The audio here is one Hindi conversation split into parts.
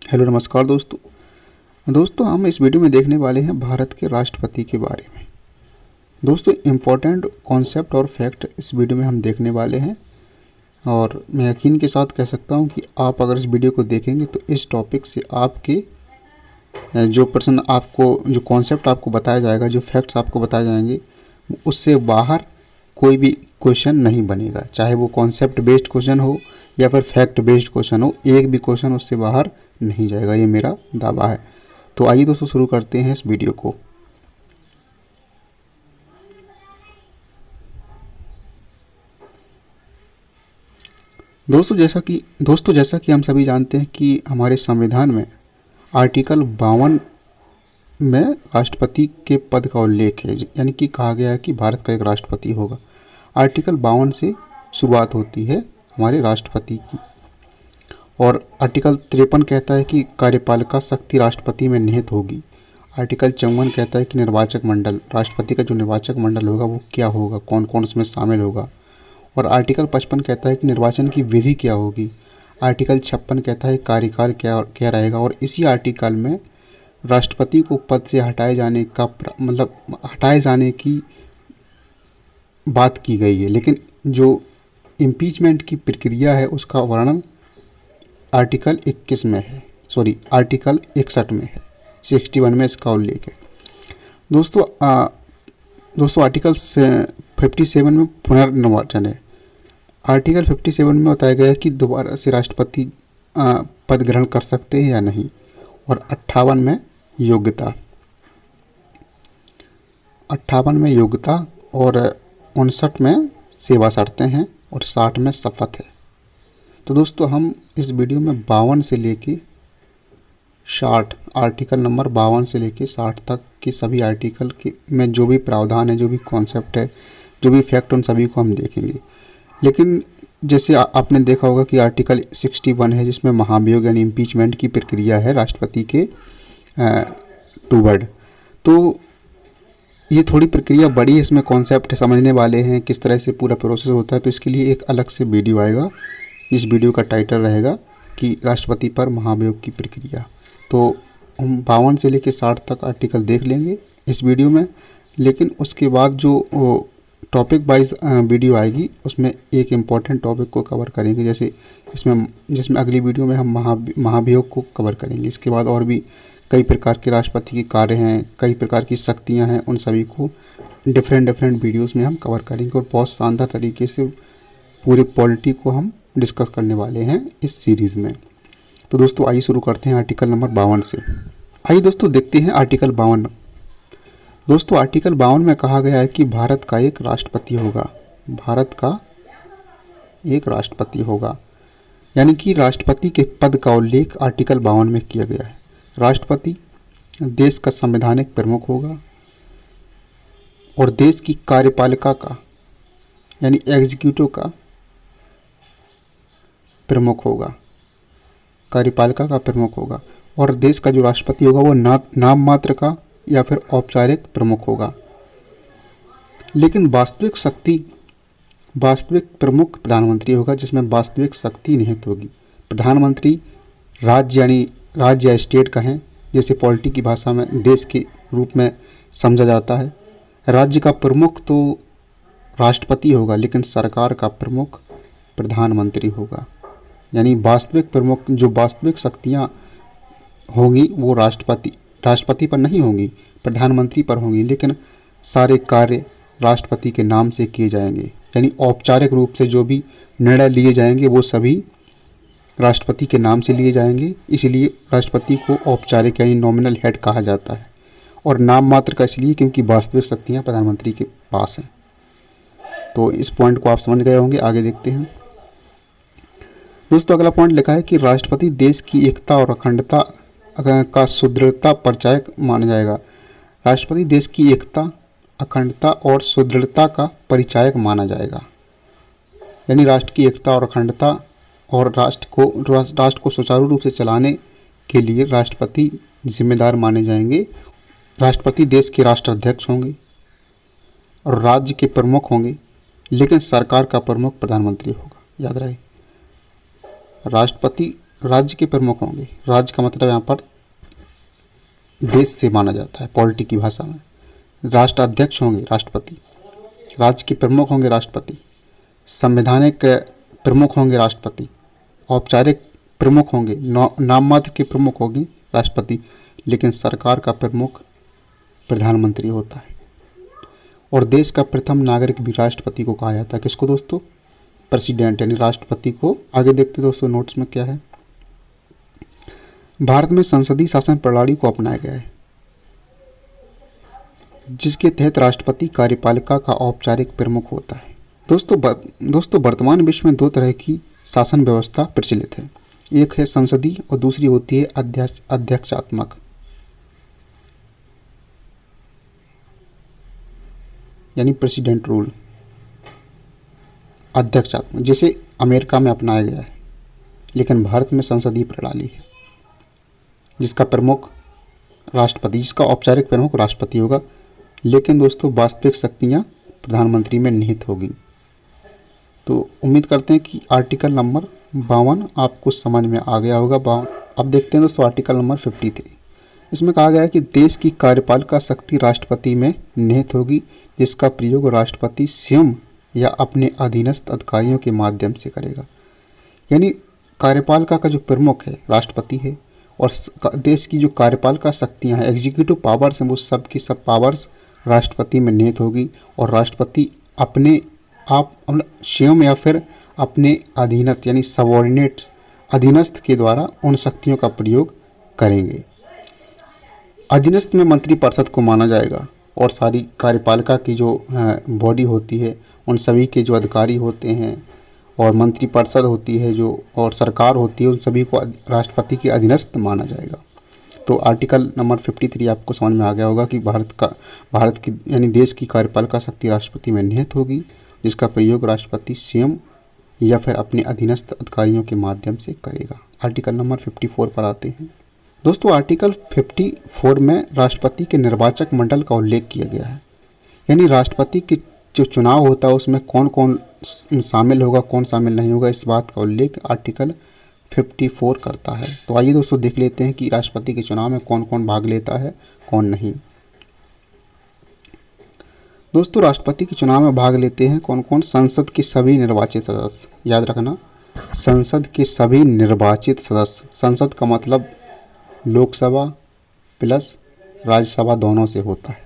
हेलो नमस्कार दोस्तों हम इस वीडियो में देखने वाले हैं भारत के राष्ट्रपति के बारे में। दोस्तों इम्पोर्टेंट कॉन्सेप्ट और फैक्ट इस वीडियो में हम देखने वाले हैं और मैं यकीन के साथ कह सकता हूं कि आप अगर इस वीडियो को देखेंगे तो इस टॉपिक से आपके जो कॉन्सेप्ट आपको बताया जाएगा, जो फैक्ट्स आपको बताए जाएंगे, उससे बाहर कोई भी क्वेश्चन नहीं बनेगा। चाहे वो कॉन्सेप्ट बेस्ड क्वेश्चन हो या फिर फैक्ट बेस्ड क्वेश्चन हो, एक भी क्वेश्चन उससे बाहर नहीं जाएगा, ये मेरा दावा है। तो आइए दोस्तों शुरू करते हैं इस वीडियो को। दोस्तों जैसा कि हम सभी जानते हैं कि हमारे संविधान में आर्टिकल 52 में राष्ट्रपति के पद का उल्लेख है, यानी कि कहा गया है कि भारत का एक राष्ट्रपति होगा। आर्टिकल 52 से शुरुआत होती है हमारे राष्ट्रपति की। और आर्टिकल 53 कहता है कि कार्यपालिका शक्ति राष्ट्रपति में निहित होगी। आर्टिकल 54 कहता है कि निर्वाचक मंडल, राष्ट्रपति का जो निर्वाचक मंडल होगा वो क्या होगा, कौन कौन उसमें शामिल होगा। और आर्टिकल 55 कहता है कि निर्वाचन की विधि क्या होगी। आर्टिकल 56 कहता है कार्यकाल क्या क्या रहेगा। और इसी आर्टिकल में राष्ट्रपति को पद से हटाए जाने की बात की गई है। लेकिन जो इम्पीचमेंट की प्रक्रिया है उसका वर्णन आर्टिकल 61 में है, आर्टिकल 61 में है, 61 में इसका उल्लेख है। दोस्तों आर्टिकल 57 में पुनर्निर्वाचन है। आर्टिकल 57 में बताया गया है कि दोबारा से राष्ट्रपति पद ग्रहण कर सकते हैं या नहीं। और 58 में योग्यता और 59 में सेवा शर्तें हैं और 60 में शपथ है। तो दोस्तों हम इस वीडियो में 52 से लेके 60, आर्टिकल नंबर 52 से लेके 60 तक के सभी आर्टिकल के में जो भी प्रावधान है, जो भी कॉन्सेप्ट है, जो भी फैक्ट, उन सभी को हम देखेंगे। लेकिन जैसे आपने देखा होगा कि आर्टिकल 61 है जिसमें महाभियोग यानी इम्पीचमेंट की प्रक्रिया है राष्ट्रपति के टूवर्ड। तो ये थोड़ी प्रक्रिया बड़ी है, इसमें कॉन्सेप्ट समझने वाले हैं, किस तरह से पूरा प्रोसेस होता है। तो इसके लिए एक अलग से वीडियो आएगा, इस वीडियो का टाइटल रहेगा कि राष्ट्रपति पर महाभियोग की प्रक्रिया। तो हम 52 से लेकर 60 तक आर्टिकल देख लेंगे इस वीडियो में। लेकिन उसके बाद जो टॉपिक वाइज वीडियो आएगी उसमें एक इम्पॉर्टेंट टॉपिक को कवर करेंगे, जैसे जिसमें अगली वीडियो में हम महाभियोग को कवर करेंगे। इसके बाद और भी कई प्रकार के राष्ट्रपति के कार्य हैं, कई प्रकार की शक्तियां हैं, उन सभी को डिफरेंट वीडियोस में हम कवर करेंगे और बहुत शानदार तरीके से पूरे पॉलिटी को हम डिस्कस करने वाले हैं इस सीरीज़ में। तो दोस्तों आइए शुरू करते हैं आर्टिकल नंबर 52 से। आइए दोस्तों देखते हैं आर्टिकल 52। दोस्तों आर्टिकल 52 में कहा गया है कि भारत का एक राष्ट्रपति होगा। भारत का एक राष्ट्रपति होगा, यानी कि राष्ट्रपति के पद का उल्लेख आर्टिकल 52 में किया गया है। राष्ट्रपति देश का संवैधानिक प्रमुख होगा और देश की कार्यपालिका का यानी एग्जीक्यूटिव का प्रमुख होगा, कार्यपालिका का प्रमुख होगा। और देश का जो राष्ट्रपति होगा वो नाम मात्र का या फिर औपचारिक प्रमुख होगा। लेकिन वास्तविक प्रमुख प्रधानमंत्री होगा, जिसमें वास्तविक शक्ति निहित होगी। प्रधानमंत्री राज्य या स्टेट कहें, जैसे पॉलिटी की भाषा में देश के रूप में समझा जाता है। राज्य का प्रमुख तो राष्ट्रपति होगा, लेकिन सरकार का प्रमुख प्रधानमंत्री होगा। यानी जो वास्तविक शक्तियाँ होंगी वो राष्ट्रपति पर नहीं होंगी, प्रधानमंत्री पर होंगी। लेकिन सारे कार्य राष्ट्रपति के नाम से किए जाएंगे, यानी औपचारिक रूप से जो भी निर्णय लिए जाएंगे वो सभी राष्ट्रपति के नाम से लिए जाएंगे। इसलिए राष्ट्रपति को औपचारिक यानी नॉमिनल हेड कहा जाता है। और नाम मात्र का इसलिए क्योंकि वास्तविक शक्तियाँ प्रधानमंत्री के पास हैं। तो इस पॉइंट को आप समझ गए होंगे। आगे देखते हैं दोस्तों। अगला पॉइंट लिखा है कि राष्ट्रपति देश की एकता और अखंडता का सुदृढ़ता परिचायक माना जाएगा। राष्ट्रपति देश की एकता, अखंडता और सुदृढ़ता का परिचायक माना जाएगा। यानी राष्ट्र की एकता और अखंडता और राष्ट्र को सुचारू रूप से चलाने के लिए राष्ट्रपति जिम्मेदार माने जाएंगे। राष्ट्रपति देश के राष्ट्राध्यक्ष होंगे और राज्य के प्रमुख होंगे, लेकिन सरकार का प्रमुख प्रधानमंत्री होगा। याद रहे, राष्ट्रपति राज्य के प्रमुख होंगे। राज्य का मतलब यहाँ पर देश से माना जाता है पॉलिटी की भाषा में। राष्ट्राध्यक्ष होंगे राष्ट्रपति। राज्य के प्रमुख होंगे राष्ट्रपति। संवैधानिक प्रमुख होंगे राष्ट्रपति। औपचारिक प्रमुख होंगे, नाम मात्र के प्रमुख होंगे राष्ट्रपति, लेकिन सरकार का प्रमुख प्रधानमंत्री होता है। और देश का प्रथम नागरिक भी राष्ट्रपति को कहा जाता है। किसको दोस्तों? प्रेसिडेंट यानी राष्ट्रपति को। आगे देखते दोस्तों नोट्स में क्या है। भारत में संसदीय शासन प्रणाली को अपनाया गया है, जिसके तहत राष्ट्रपति कार्यपालिका का औपचारिक प्रमुख होता है। दोस्तों वर्तमान विश्व में दो तरह की शासन व्यवस्था प्रचलित है। एक है संसदीय और दूसरी होती है अध्यक्षात्मक, यानी प्रेसिडेंट रूल। अध्यक्षात्मक जिसे अमेरिका में अपनाया गया है, लेकिन भारत में संसदीय प्रणाली है, जिसका प्रमुख राष्ट्रपति, जिसका औपचारिक प्रमुख राष्ट्रपति होगा, लेकिन दोस्तों वास्तविक शक्तियां प्रधानमंत्री में निहित होगी। तो उम्मीद करते हैं कि आर्टिकल नंबर 52 आपको समझ में आ गया होगा। अब देखते हैं दोस्तों आर्टिकल नंबर 53। इसमें कहा गया है कि देश की कार्यपालिका शक्ति राष्ट्रपति में निहित होगी, जिसका प्रयोग राष्ट्रपति स्वयं या अपने अधीनस्थ अधिकारियों के माध्यम से करेगा। यानी कार्यपालिका का जो प्रमुख है राष्ट्रपति है, और देश की जो कार्यपालिका शक्तियां हैं, एग्जीक्यूटिव पावर्स हैं, वो सब की सब पावर्स राष्ट्रपति में निहित होगी। और राष्ट्रपति अपने आप स्वयं या फिर अपने अधीनस्थ यानी सबऑर्डिनेट अधीनस्थ के द्वारा उन शक्तियों का प्रयोग करेंगे। अधीनस्थ में मंत्रिपरिषद को माना जाएगा, और सारी कार्यपालिका की जो बॉडी होती है उन सभी के जो अधिकारी होते हैं, और मंत्रिपरिषद होती है जो, और सरकार होती है, उन सभी को राष्ट्रपति के अधीनस्थ माना जाएगा। तो आर्टिकल नंबर 53 आपको समझ में आ गया होगा कि भारत की यानी देश की कार्यपालिका शक्ति राष्ट्रपति में निहित होगी, जिसका प्रयोग राष्ट्रपति स्वयं या फिर अपने अधीनस्थ अधिकारियों के माध्यम से करेगा। आर्टिकल नंबर 54 पर आते हैं। दोस्तों आर्टिकल 54 में राष्ट्रपति के निर्वाचक मंडल का उल्लेख किया गया है, यानी राष्ट्रपति के जो चुनाव होता है उसमें कौन कौन शामिल होगा, कौन शामिल नहीं होगा, इस बात का उल्लेख आर्टिकल 54 करता है। तो आइए दोस्तों देख लेते हैं कि राष्ट्रपति के चुनाव में कौन कौन भाग लेता है, कौन नहीं। दोस्तों राष्ट्रपति के चुनाव में भाग लेते हैं कौन कौन? संसद के सभी निर्वाचित सदस्य। याद रखना, संसद के सभी निर्वाचित सदस्य। संसद का मतलब लोकसभा प्लस राज्यसभा दोनों से होता है।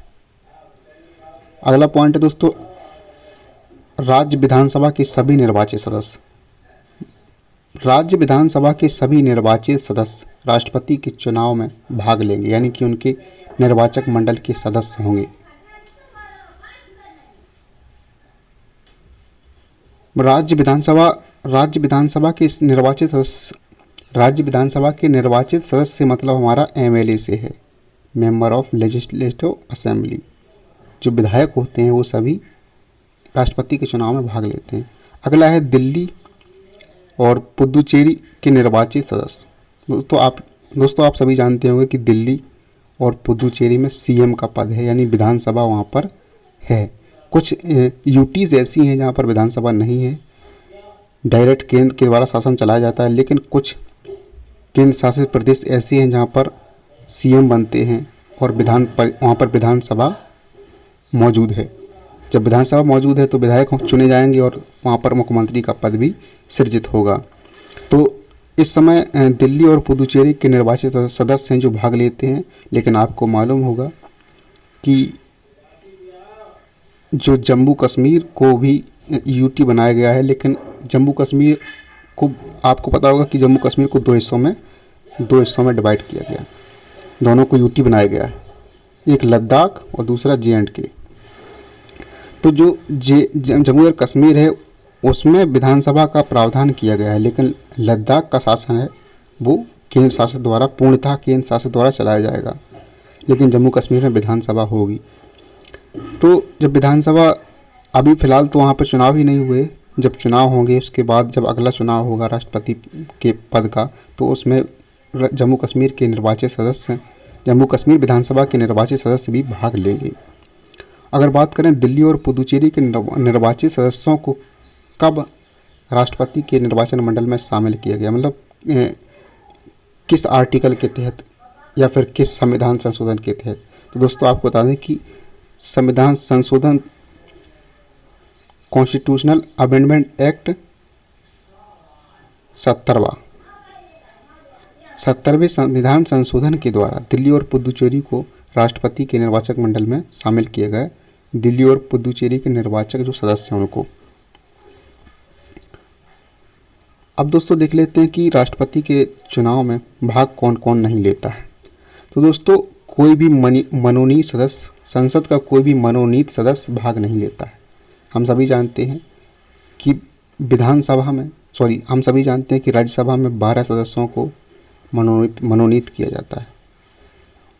अगला पॉइंट है दोस्तों, राज्य विधानसभा के सभी निर्वाचित सदस्य। राज्य विधानसभा के सभी निर्वाचित सदस्य राष्ट्रपति के चुनाव में भाग लेंगे, यानी कि उनके निर्वाचक मंडल के सदस्य होंगे। राज्य विधानसभा के निर्वाचित सदस्य, राज्य विधानसभा के निर्वाचित सदस्य से मतलब हमारा एमएलए से है, मेंबर ऑफ लेजिस्लेटिव असेंबली। जो विधायक होते हैं वो सभी राष्ट्रपति के चुनाव में भाग लेते हैं। अगला है दिल्ली और पुदुचेरी के निर्वाचित सदस्य। दोस्तों आप सभी जानते होंगे कि दिल्ली और पुदुचेरी में सीएम का पद है, यानी विधानसभा वहाँ पर है। कुछ यूटीज ऐसी हैं जहाँ पर विधानसभा नहीं है, डायरेक्ट केंद्र के द्वारा शासन चलाया जाता है, लेकिन कुछ केंद्र शासित प्रदेश ऐसे हैं जहाँ पर सीएम बनते हैं और वहाँ पर विधानसभा मौजूद है। जब विधानसभा मौजूद है तो विधायक चुने जाएंगे और वहाँ पर मुख्यमंत्री का पद भी सृजित होगा। तो इस समय दिल्ली और पुदुचेरी के निर्वाचित सदस्य हैं जो भाग लेते हैं, लेकिन आपको मालूम होगा कि जो जम्मू कश्मीर को भी यूटी बनाया गया है, लेकिन जम्मू कश्मीर को आपको पता होगा कि जम्मू कश्मीर को दो हिस्सों में डिवाइड किया गया, दोनों को यूटी बनाया गया है, एक लद्दाख और दूसरा JNK। तो जो जम्मू और कश्मीर है उसमें विधानसभा का प्रावधान किया गया है, लेकिन लद्दाख का शासन है वो केंद्र शासित द्वारा पूर्णतः केंद्र शासित द्वारा चलाया जाएगा, लेकिन जम्मू कश्मीर में विधानसभा होगी। तो जब विधानसभा अभी फ़िलहाल तो वहाँ पर चुनाव ही नहीं हुए, जब चुनाव होंगे उसके बाद जब अगला चुनाव होगा राष्ट्रपति के पद का, तो उसमें जम्मू कश्मीर के निर्वाचित सदस्य, जम्मू कश्मीर विधानसभा के निर्वाचित सदस्य भी भाग लेंगे। अगर बात करें दिल्ली और पुदुचेरी के निर्वाचित सदस्यों को कब राष्ट्रपति के निर्वाचन मंडल में शामिल किया गया, मतलब किस आर्टिकल के तहत या फिर किस संविधान संशोधन के तहत। तो दोस्तों आपको बता दें कि संविधान संशोधन कॉन्स्टिट्यूशनल अमेंडमेंट एक्ट 70वें संविधान संशोधन के द्वारा दिल्ली और पुदुचेरी को राष्ट्रपति के निर्वाचक मंडल में शामिल किया गया। दिल्ली और पुदुचेरी के निर्वाचक जो सदस्य हैं उनको। अब दोस्तों देख लेते हैं कि राष्ट्रपति के चुनाव में भाग कौन कौन नहीं लेता है। तो दोस्तों कोई भी मनोनीत सदस्य, संसद का कोई भी मनोनीत सदस्य भाग नहीं लेता है। हम सभी जानते हैं कि राज्यसभा में 12 सदस्यों को मनोनीत किया जाता है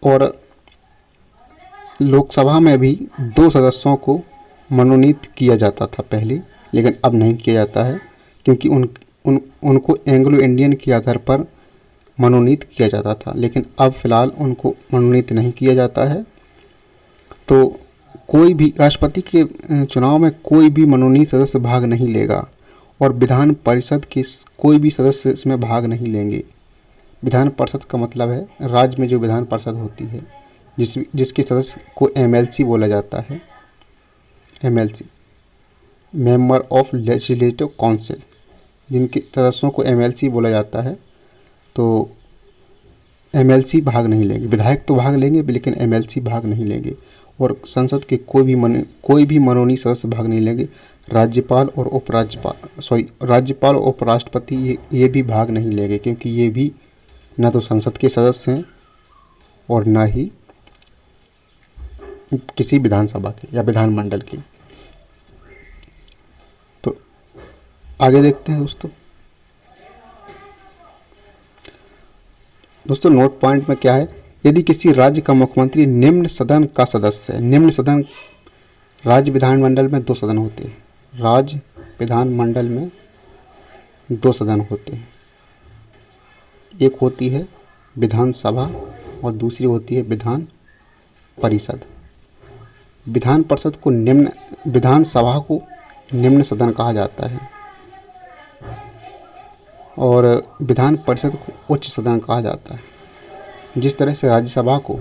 और लोकसभा में भी 2 सदस्यों को मनोनीत किया जाता था पहले, लेकिन अब नहीं किया जाता है क्योंकि उनको एंग्लो इंडियन के आधार पर मनोनीत किया जाता था, लेकिन अब फिलहाल उनको मनोनीत नहीं किया जाता है। तो कोई भी राष्ट्रपति के चुनाव में कोई भी मनोनीत सदस्य भाग नहीं लेगा और विधान परिषद के कोई भी सदस्य इसमें भाग नहीं लेंगे। विधान परिषद का मतलब है राज्य में जो विधान परिषद होती है जिसके सदस्य को एमएलसी बोला जाता है। MLC, member of legislative council, जिनके सदस्यों को एमएलसी बोला जाता है। तो एमएलसी भाग नहीं लेंगे। विधायक तो भाग लेंगे लेकिन एमएलसी भाग नहीं लेंगे और संसद के कोई भी मनोनीत सदस्य भाग नहीं लेंगे। राज्यपाल और उपराष्ट्रपति ये भी भाग नहीं लेंगे क्योंकि ये भी न तो संसद के सदस्य हैं और न ही किसी विधानसभा के या विधानमंडल के। तो आगे देखते हैं दोस्तों नोट पॉइंट में क्या है। यदि किसी राज्य का मुख्यमंत्री निम्न सदन का सदस्य है। निम्न सदन, राज्य विधानमंडल में 2 सदन होते हैं। राज्य विधानमंडल में 2 सदन होते हैं। एक होती है विधानसभा और दूसरी होती है विधान परिषद। विधानसभा को निम्न सदन कहा जाता है और विधान परिषद को उच्च सदन कहा जाता है। जिस तरह से राज्यसभा को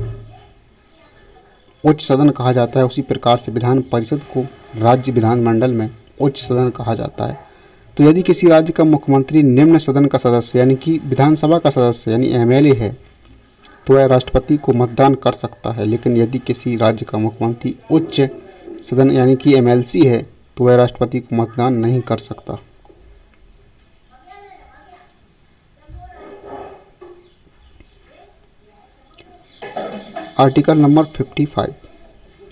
उच्च सदन कहा जाता है उसी प्रकार से विधान परिषद को राज्य विधानमंडल में उच्च सदन कहा जाता है। तो यदि किसी राज्य का मुख्यमंत्री निम्न सदन का सदस्य यानी कि विधानसभा का सदस्य यानी एमएलए है तो वह राष्ट्रपति को मतदान कर सकता है, लेकिन यदि किसी राज्य का मुख्यमंत्री उच्च सदन यानी कि एमएलसी है तो वह राष्ट्रपति को मतदान नहीं कर सकता। आर्टिकल नंबर 55,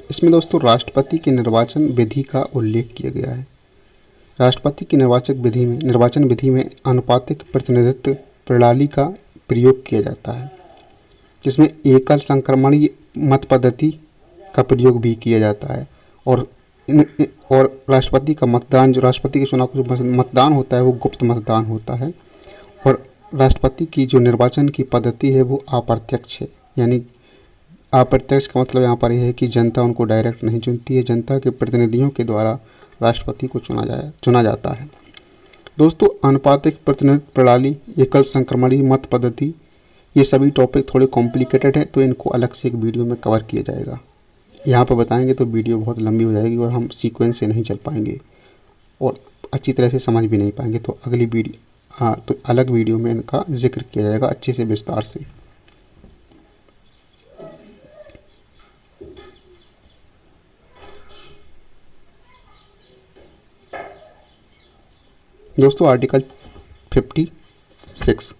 इसमें दोस्तों राष्ट्रपति के निर्वाचन विधि का उल्लेख किया गया है। राष्ट्रपति की निर्वाचन विधि में आनुपातिक प्रतिनिधित्व प्रणाली का प्रयोग किया जाता है, जिसमें एकल संक्रमणीय मत पद्धति का प्रयोग भी किया जाता है और राष्ट्रपति का मतदान, जो राष्ट्रपति के चुनाव का मतदान होता है वो गुप्त मतदान होता है और राष्ट्रपति की जो निर्वाचन की पद्धति है वो अप्रत्यक्ष है। यानी अप्रत्यक्ष का मतलब यहाँ पर यह है कि जनता उनको डायरेक्ट नहीं चुनती है, जनता के प्रतिनिधियों के द्वारा राष्ट्रपति को चुना जाता है। दोस्तों आनुपातिक प्रतिनिधित्व प्रणाली, एकल संक्रमणीय मत पद्धति, ये सभी टॉपिक थोड़े कॉम्प्लिकेटेड है तो इनको अलग से एक वीडियो में कवर किया जाएगा। यहाँ पर बताएंगे तो वीडियो बहुत लंबी हो जाएगी और हम सीक्वेंस से नहीं चल पाएंगे और अच्छी तरह से समझ भी नहीं पाएंगे। तो अलग वीडियो में इनका जिक्र किया जाएगा अच्छे से विस्तार से। दोस्तों आर्टिकल 56,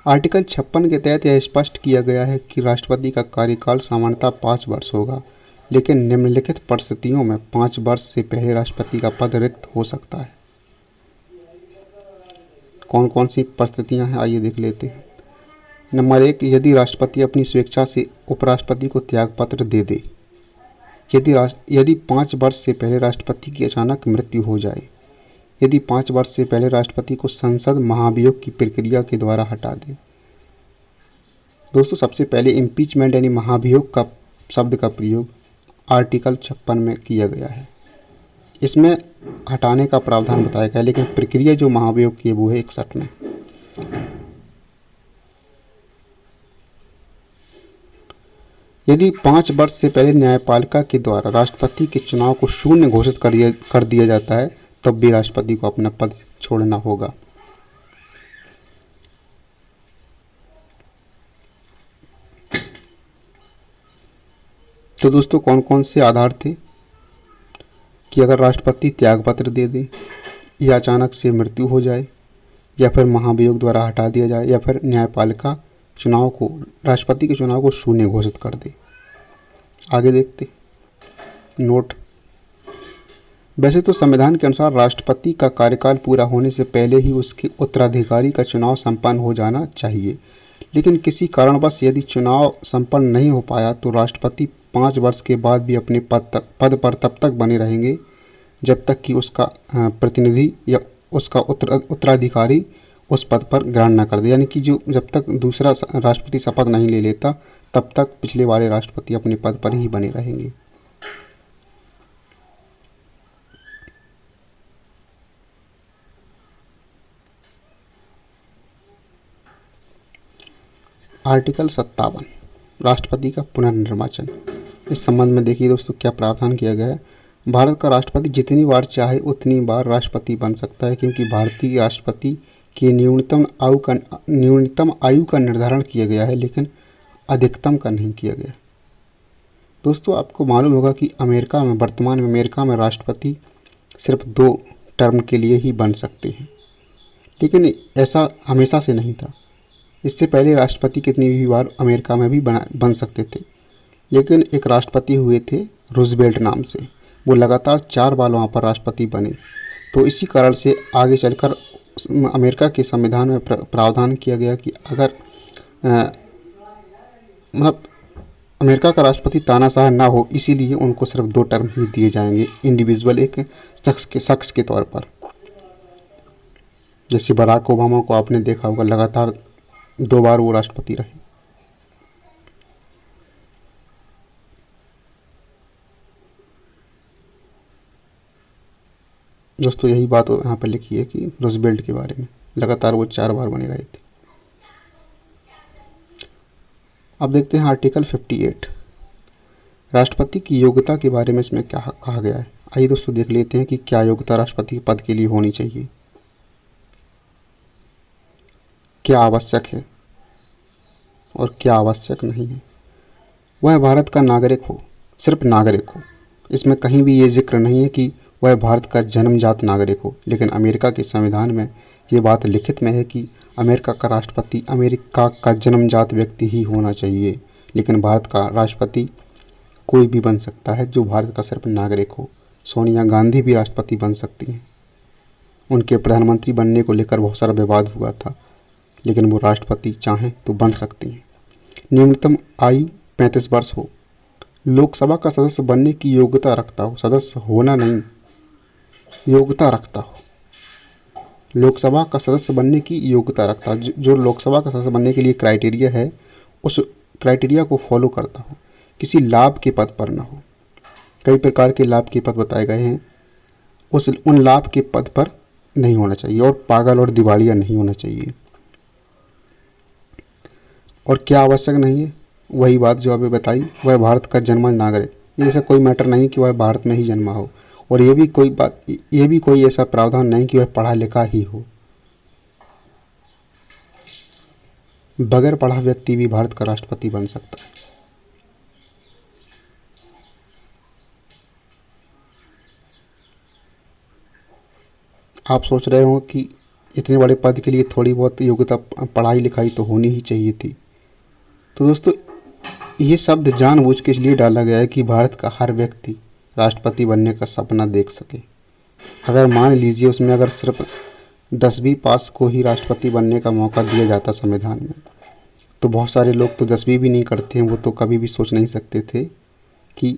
आर्टिकल 56 के तहत यह स्पष्ट किया गया है कि राष्ट्रपति का कार्यकाल सामान्यतः 5 वर्ष होगा, लेकिन निम्नलिखित परिस्थितियों में 5 वर्ष से पहले राष्ट्रपति का पद रिक्त हो सकता है। कौन कौन सी परिस्थितियां हैं आइए देख लेते हैं। नंबर 1, यदि राष्ट्रपति अपनी स्वेच्छा से उपराष्ट्रपति को त्यागपत्र दे दे। यदि 5 वर्ष से पहले राष्ट्रपति की अचानक मृत्यु हो जाए। यदि 5 वर्ष से पहले राष्ट्रपति को संसद महाभियोग की प्रक्रिया के द्वारा हटा दे। दोस्तों सबसे पहले इम्पीचमेंट यानी महाभियोग का शब्द का प्रयोग आर्टिकल 56 में किया गया है। इसमें हटाने का प्रावधान बताया गया है, लेकिन प्रक्रिया जो महाभियोग की है वो है 61 में। यदि 5 वर्ष से पहले न्यायपालिका के द्वारा राष्ट्रपति के चुनाव को शून्य घोषित कर दिया जाता है तब भी राष्ट्रपति को अपना पद छोड़ना होगा। तो दोस्तों कौन कौन से आधार थे कि अगर राष्ट्रपति त्यागपत्र दे दे, या अचानक से मृत्यु हो जाए, या फिर महाभियोग द्वारा हटा दिया जाए, या फिर न्यायपालिका राष्ट्रपति के चुनाव को शून्य घोषित कर दे। आगे देखते नोट। वैसे तो संविधान के अनुसार राष्ट्रपति का कार्यकाल पूरा होने से पहले ही उसके उत्तराधिकारी का चुनाव संपन्न हो जाना चाहिए, लेकिन किसी कारणवश यदि चुनाव संपन्न नहीं हो पाया तो राष्ट्रपति 5 वर्ष के बाद भी अपने पद पर तब तक बने रहेंगे जब तक कि उसका प्रतिनिधि या उसका उत्तराधिकारी उस पद पर ग्रहण न कर दे। यानी कि जब तक दूसरा राष्ट्रपति शपथ नहीं ले लेता तब तक पिछले वाले राष्ट्रपति अपने पद पर ही बने रहेंगे। आर्टिकल 57 राष्ट्रपति का पुनर्निर्वाचन। इस संबंध में देखिए दोस्तों क्या प्रावधान किया गया है। भारत का राष्ट्रपति जितनी बार चाहे उतनी बार राष्ट्रपति बन सकता है, क्योंकि भारतीय राष्ट्रपति की न्यूनतम आयु का निर्धारण किया गया है, लेकिन अधिकतम का नहीं किया गया। दोस्तों आपको मालूम होगा कि वर्तमान में अमेरिका में राष्ट्रपति सिर्फ 2 टर्म के लिए ही बन सकते हैं, लेकिन ऐसा हमेशा से नहीं था। इससे पहले राष्ट्रपति कितनी भी बार अमेरिका में भी बन सकते थे, लेकिन एक राष्ट्रपति हुए थे रूजवेल्ट नाम से, वो लगातार 4 बार वहाँ पर राष्ट्रपति बने। तो इसी कारण से आगे चलकर अमेरिका के संविधान में प्रावधान किया गया कि अगर मतलब अमेरिका का राष्ट्रपति तानाशाह ना हो, इसीलिए उनको सिर्फ 2 टर्म ही दिए जाएंगे इंडिविजुअल, एक शख्स के तौर पर। जैसे बराक ओबामा को आपने देखा होगा, लगातार 2 बार वो राष्ट्रपति रहे। दोस्तों यही बात यहाँ पर लिखी है कि रूजवेल्ट के बारे में, लगातार वो 4 बार बने रहे थे। अब देखते हैं आर्टिकल 58 राष्ट्रपति की योग्यता के बारे में इसमें क्या कहा गया है। आइए दोस्तों देख लेते हैं कि क्या योग्यता राष्ट्रपति पद के लिए होनी चाहिए, क्या आवश्यक है और क्या आवश्यक नहीं है। वह भारत का नागरिक हो, सिर्फ नागरिक हो। इसमें कहीं भी ये जिक्र नहीं है कि वह भारत का जन्मजात नागरिक हो, लेकिन अमेरिका के संविधान में ये बात लिखित में है कि अमेरिका का राष्ट्रपति अमेरिका का जन्मजात व्यक्ति ही होना चाहिए, लेकिन भारत का राष्ट्रपति कोई भी बन सकता है जो भारत का सिर्फ नागरिक हो। सोनिया गांधी भी राष्ट्रपति बन सकती हैं। उनके प्रधानमंत्री बनने को लेकर बहुत सारा विवाद हुआ था, लेकिन वो राष्ट्रपति चाहें तो बन सकती हैं। न्यूनतम आयु 35 वर्ष हो, लोकसभा का सदस्य बनने की योग्यता रखता हो, सदस्य होना नहीं, योग्यता रखता हो। लोकसभा का सदस्य बनने की योग्यता रखता हो, जो लोकसभा का सदस्य बनने के लिए क्राइटेरिया है उस क्राइटेरिया को फॉलो करता हो, किसी लाभ के पद पर ना हो। कई प्रकार के लाभ के पद बताए गए हैं, उन लाभ के पद पर नहीं होना चाहिए, और पागल और दिवालिया नहीं होना चाहिए। और क्या आवश्यक नहीं है, वही बात जो अभी बताई, वह भारत का जन्मज नागरिक। ये ऐसा कोई मैटर नहीं कि वह भारत में ही जन्मा हो, और ये भी कोई ऐसा प्रावधान नहीं कि वह पढ़ा लिखा ही हो। बगैर पढ़ा व्यक्ति भी भारत का राष्ट्रपति बन सकता है। आप सोच रहे हो कि इतने बड़े पद के लिए थोड़ी बहुत योग्यता, पढ़ाई लिखाई तो होनी ही चाहिए थी। तो दोस्तों ये शब्द जानबूझ के इसलिए डाला गया है कि भारत का हर व्यक्ति राष्ट्रपति बनने का सपना देख सके। अगर मान लीजिए उसमें अगर सिर्फ 10वीं पास को ही राष्ट्रपति बनने का मौका दिया जाता संविधान में, तो बहुत सारे लोग तो 10वीं भी नहीं करते हैं, वो तो कभी भी सोच नहीं सकते थे कि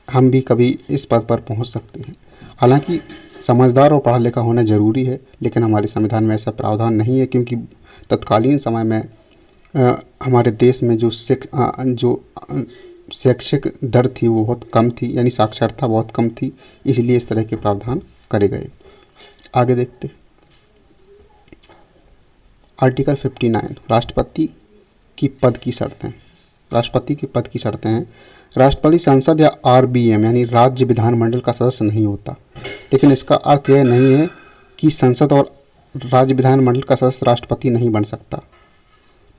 हम भी कभी इस पद पर पहुंच सकते हैं। हालांकि समझदार और पढ़ा लिखा होना ज़रूरी है, लेकिन हमारे संविधान में ऐसा प्रावधान नहीं है, क्योंकि तत्कालीन समय में हमारे देश में जो शैक्षिक दर थी वो बहुत कम थी, यानी साक्षरता बहुत कम थी, इसलिए इस तरह के प्रावधान करे गए। आगे देखते आर्टिकल 59 राष्ट्रपति की पद की शर्तें। राष्ट्रपति के पद की शर्तें हैं। राष्ट्रपति संसद या आरबीएम यानी राज्य विधानमंडल का सदस्य नहीं होता, लेकिन इसका अर्थ यह नहीं है कि संसद और राज्य विधानमंडल का सदस्य राष्ट्रपति नहीं बन सकता।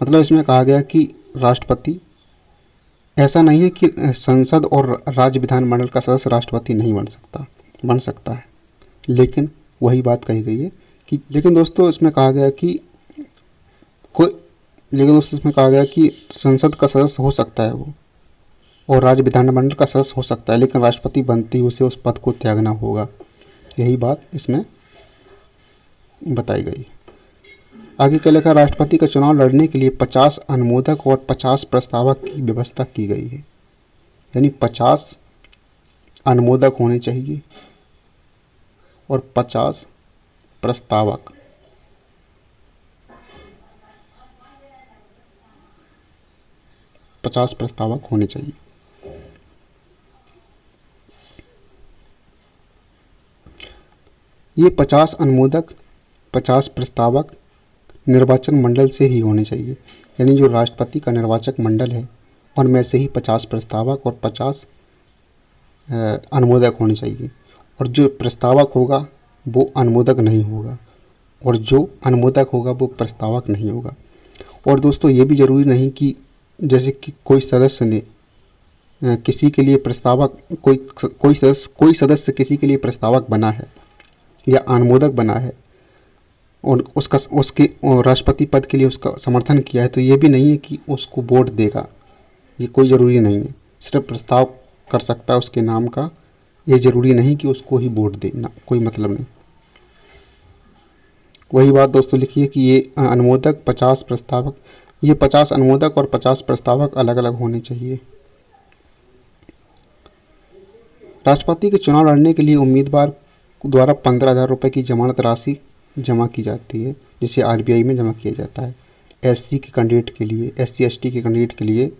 मतलब इसमें कहा गया कि राष्ट्रपति, ऐसा नहीं है कि संसद और राज्य विधानमंडल का सदस्य राष्ट्रपति नहीं बन सकता है, लेकिन वही बात कही गई है कि लेकिन दोस्तों इसमें कहा गया कि संसद का सदस्य हो सकता है वो, और राज्य विधानमंडल का सदस्य हो सकता है, लेकिन राष्ट्रपति बनते ही उसे उस पद को त्यागना होगा। यही बात इसमें बताई गई। आगे क्या लिखा, राष्ट्रपति का चुनाव लड़ने के लिए 50 अनुमोदक और 50 प्रस्तावक की व्यवस्था की गई है। यानी 50 अनुमोदक होने चाहिए और 50 प्रस्तावक। होने चाहिए। ये 50 अनुमोदक 50 प्रस्तावक निर्वाचन मंडल से ही होने चाहिए। यानी जो राष्ट्रपति का निर्वाचक मंडल है उनमें से ही 50 प्रस्तावक और 50 अनुमोदक होने चाहिए, और जो प्रस्तावक होगा वो अनुमोदक नहीं होगा, और जो अनुमोदक होगा वो प्रस्तावक नहीं होगा। और दोस्तों ये भी ज़रूरी नहीं कि जैसे कि कोई सदस्य ने किसी के लिए प्रस्तावक कोई सदस्य किसी के लिए प्रस्तावक बना है या अनुमोदक बना है और उसके राष्ट्रपति पद के लिए उसका समर्थन किया है, तो ये भी नहीं है कि उसको वोट देगा। ये कोई ज़रूरी नहीं है, सिर्फ प्रस्ताव कर सकता है उसके नाम का। ये ज़रूरी नहीं कि उसको ही वोट देना, कोई मतलब नहीं। वही बात दोस्तों लिखिए कि ये अनुमोदक 50 प्रस्तावक, ये 50 अनुमोदक और 50 प्रस्तावक अलग अलग होने चाहिए। राष्ट्रपति के चुनाव लड़ने के लिए उम्मीदवार द्वारा 15,000 रुपये की जमानत राशि जमा की जाती है, जिसे आरबीआई में जमा किया जाता है। एससी के कैंडिडेट के लिए, एससी एसटी के कैंडिडेट के लिए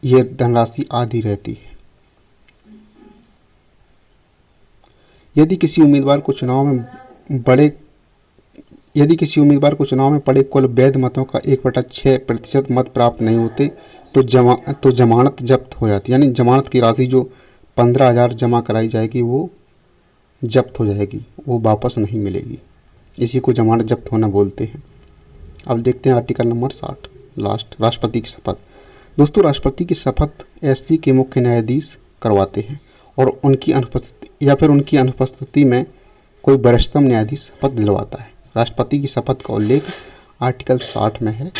ये धनराशि आधी रहती है। यदि किसी उम्मीदवार को चुनाव में पड़े कुल वैध मतों का 1/6% मत प्राप्त नहीं होते तो जमानत जब्त हो जाती है। यानी जमानत की राशि जो 15,000 जमा कराई जाएगी वो जब्त हो जाएगी, वो वापस नहीं मिलेगी। इसी को जमानत जब्त होना बोलते हैं। अब देखते हैं आर्टिकल नंबर 60 लास्ट, राष्ट्रपति की शपथ। दोस्तों राष्ट्रपति की शपथ एससी के मुख्य न्यायाधीश करवाते हैं और उनकी अनुपस्थिति में कोई वरिष्ठतम न्यायाधीश शपथ दिलवाता है। राष्ट्रपति की शपथ का उल्लेख आर्टिकल 60 में है।